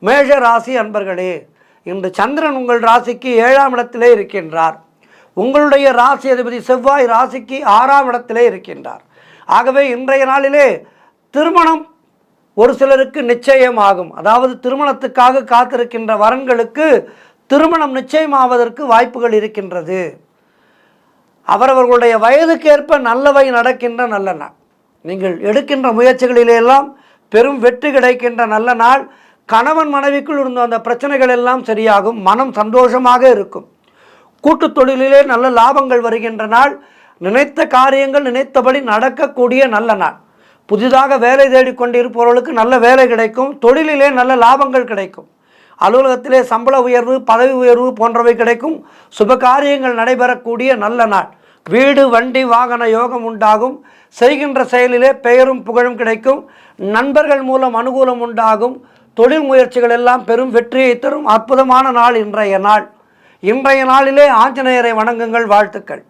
மேஷ ராசி அன்பர்களே, இன்று சந்திரன் உங்கள் ராசிக்கு 7ஆம் இடத்திலே இருக்கின்றார். உங்களுடைய ராசி அதிபதி செவ்வாய் ராசிக்கு 6ஆம் இடத்திலே இருக்கின்றார். ஆகவே இன்றைய நாளிலே திருமணம் ஒரு சிலருக்கு நிச்சயமாகும். அதாவது திருமணத்துக்காக காத்திருக்கின்ற வரன்களுக்கு திருமணம் நிச்சயமாவதற்கு வாய்ப்புகள் இருக்கின்றது. அவரவர்களுடைய வயதுக்கேற்ப நல்லவை நடக்கின்ற நல்ல நாள். நீங்கள் எடுக்கின்ற முயற்சிகளிலெல்லாம் பெரும் வெற்றி கிடைக்கின்ற நல்ல நாள். கணவன் மனைவிக்குள் இருந்த அந்த பிரச்சனைகள் எல்லாம் சரியாகும். மனம் சந்தோஷமாக இருக்கும். கூட்டு தொழிலிலே நல்ல லாபங்கள் வருகின்ற நாள். நினைத்த காரியங்கள் நினைத்தபடி நடக்கக்கூடிய நல்ல நாள். புதிதாக வேலை தேடிக்கொண்டிருப்பவர்களுக்கு நல்ல வேலை கிடைக்கும். தொழிலிலே நல்ல லாபங்கள் கிடைக்கும். அலுவலகத்திலே சம்பள உயர்வு, பதவி உயர்வு போன்றவை கிடைக்கும். சுப காரியங்கள் நடைபெறக்கூடிய நல்ல நாள். வீடு, வண்டி, வாகன யோகம் உண்டாகும். செய்கின்ற செயலிலே பெயரும் புகழும் கிடைக்கும். நண்பர்கள் மூலம் அனுகூலம் உண்டாகும். தொழில் முயற்சிகள் எல்லாம் பெரும் வெற்றியை தரும் அற்புதமான நாள் இன்றைய நாள். இன்றைய நாளிலே ஆஞ்சநேயரை வணங்குங்கள். வாழ்த்துக்கள்.